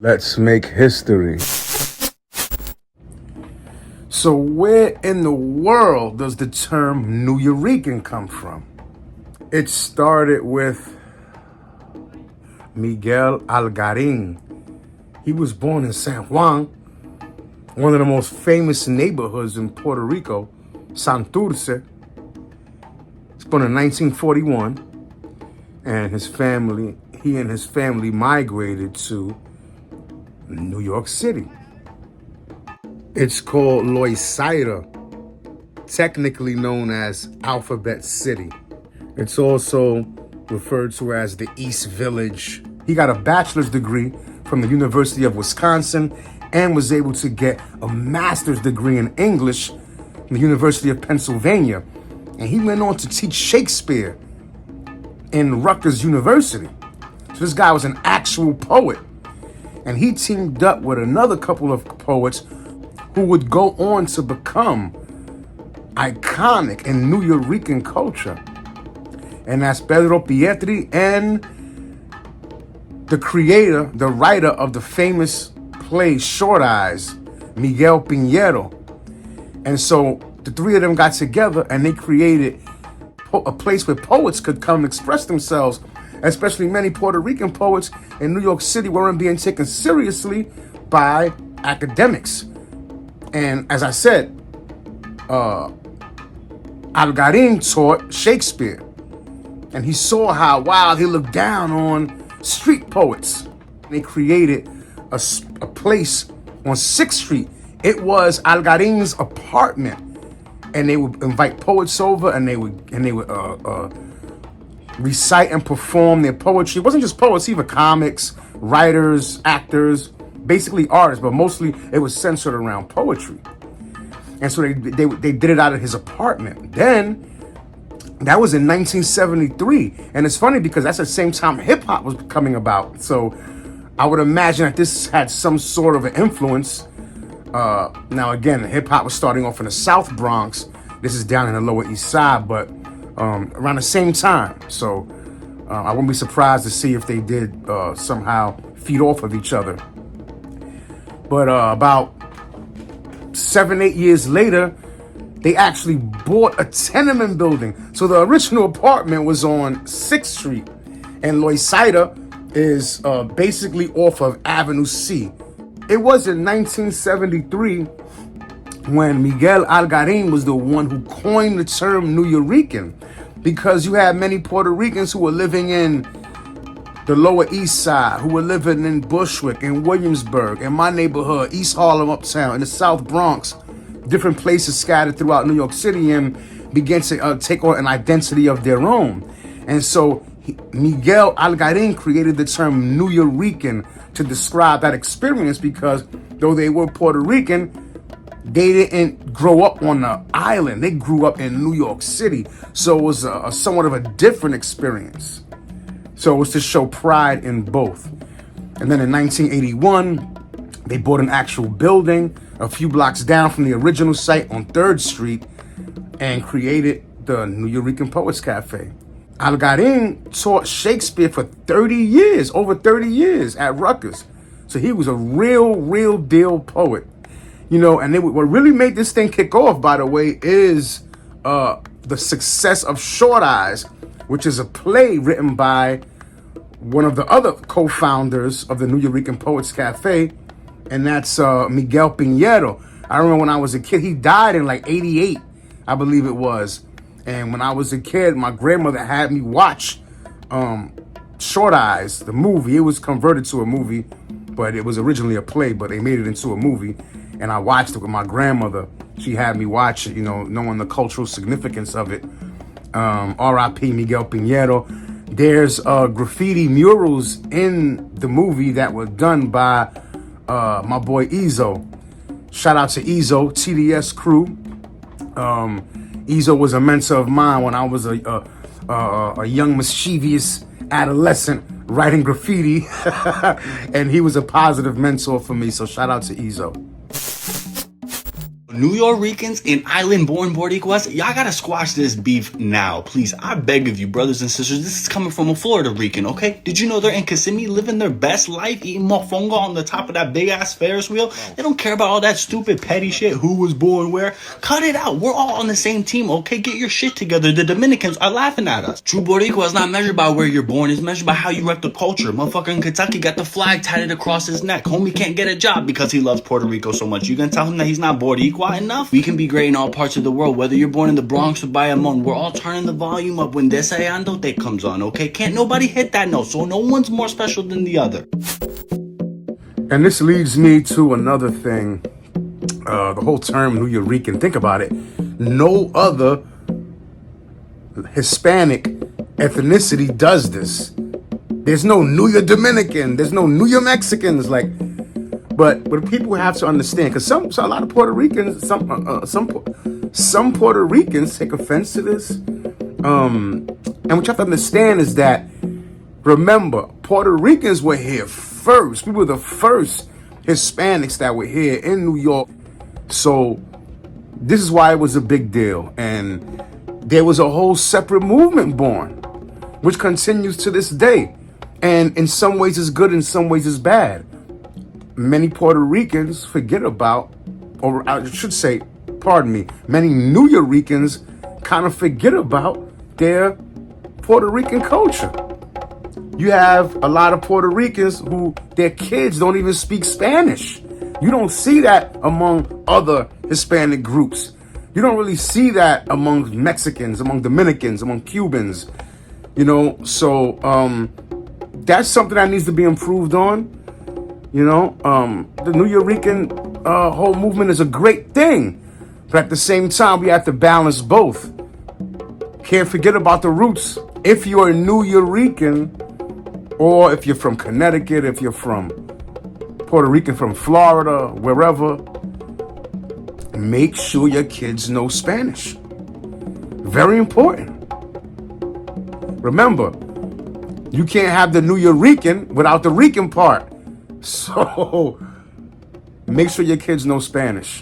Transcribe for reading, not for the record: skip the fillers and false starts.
Let's make history. So where in the world does the term Nuyorican come from? It started with Miguel Algarin. He was born in San Juan, one of the most famous neighborhoods in Puerto Rico, Santurce. He was born in 1941, and he and his family migrated to New York City. It's called Loisaida, technically known as Alphabet City. It's also referred to as the East Village. He got a bachelor's degree from the University of Wisconsin and was able to get a master's degree in English from the University of Pennsylvania. And he went on to teach Shakespeare in Rutgers University. So this guy was an actual poet. And he teamed up with another couple of poets who would go on to become iconic in Nuyorican culture. And that's Pedro Pietri and the writer of the famous play Short Eyes, Miguel Piñero. And so the three of them got together and they created a place where poets could come express themselves, especially many Puerto Rican poets in New York City weren't being taken seriously by academics. And as I said, Algarin taught Shakespeare. And he saw how wild he looked down on street poets. They created a place on 6th Street. It was Algarin's apartment. And they would invite poets over and they would recite and perform their poetry. It wasn't just poets, either comics, writers, actors, basically artists, but mostly it was centered around poetry. And so they did it out of his apartment. Then that was in 1973. And it's funny because that's the same time hip hop was coming about. So I would imagine that this had some sort of an influence. Now again, hip hop was starting off in the South Bronx. This is down in the Lower East Side, but around the same time. So I wouldn't be surprised to see if they did somehow feed off of each other. But about 7-8 years later, they actually bought a tenement building. So the original apartment was on 6th Street, and Loisaida is basically off of Avenue C. It was in 1973 when Miguel Algarin was the one who coined the term Nuyorican, because you had many Puerto Ricans who were living in the Lower East Side, who were living in Bushwick, in Williamsburg, in my neighborhood, East Harlem Uptown, in the South Bronx, different places scattered throughout New York City, and began to take on an identity of their own. And so Miguel Algarin created the term Nuyorican to describe that experience, because though they were Puerto Rican, they didn't grow up on the island. They grew up in New York City. So it was a somewhat of a different experience. So it was to show pride in both. And then in 1981, they bought an actual building a few blocks down from the original site on 3rd Street and created the Nuyorican Poets Cafe. Algarin taught Shakespeare for 30 years, over 30 years at Rutgers. So he was a real deal poet. You know, and what really made this thing kick off, by the way, is the success of Short Eyes, which is a play written by one of the other co-founders of the Nuyorican Poets Cafe, and that's Miguel Piñero. I remember when I was a kid, he died in like 88, I believe it was. And when I was a kid, my grandmother had me watch Short Eyes, the movie. It was converted to a movie, but it was originally a play, but they made it into a movie. And I watched it with my grandmother. She had me watch it, you know, knowing the cultural significance of it. R.I.P. Miguel Piñero. There's graffiti murals in the movie that were done by my boy Ezo. Shout out to Ezo, TDS crew. Ezo was a mentor of mine when I was a young mischievous adolescent writing graffiti. And he was a positive mentor for me. So shout out to Ezo. Nuyorican and island-born Boricuas, y'all gotta squash this beef now, please. I beg of you, brothers and sisters. This is coming from a Florida Rican, okay? Did you know they're in Kissimmee living their best life, eating mofongo on the top of that big-ass Ferris wheel? They don't care about all that stupid petty shit, who was born where. Cut it out. We're all on the same team, okay? Get your shit together. The Dominicans are laughing at us. True Boricua is not measured by where you're born. It's measured by how you rep the culture. Motherfucker in Kentucky got the flag tatted across his neck. Homie can't get a job because he loves Puerto Rico so much. You gonna tell him that he's not Boricua enough? We can be great in all parts of the world. Whether you're born in the Bronx or Bayamon, we're all turning the volume up when Deseándote comes on, okay? Can't nobody hit that note, so no one's more special than the other. And this leads me to another thing. The whole term Nuyorican, think about it. No other Hispanic ethnicity does this. There's no Nuya Dominican. There's no Nuya Mexicans. But people have to understand, because a lot of Puerto Ricans, some Puerto Ricans take offense to this. And what you have to understand is that, remember, Puerto Ricans were here first. We were the first Hispanics that were here in New York. So this is why it was a big deal. And there was a whole separate movement born, which continues to this day. And in some ways it's good, in some ways it's bad. Many Puerto Ricans forget about, or I should say, pardon me, many Nuyorican kind of forget about their Puerto Rican culture. You have a lot of Puerto Ricans who their kids don't even speak Spanish. You don't see that among other Hispanic groups. You don't really see that among Mexicans, among Dominicans, among Cubans. So that's something that needs to be improved on. The Nuyorican whole movement is a great thing, but at the same time, we have to balance both. Can't forget about the roots. If you're a Nuyorican, or if you're from Connecticut, if you're from Puerto Rican, from Florida, wherever, make sure your kids know Spanish. Very important. Remember, you can't have the Nuyorican without the Rican part. So make sure your kids know Spanish.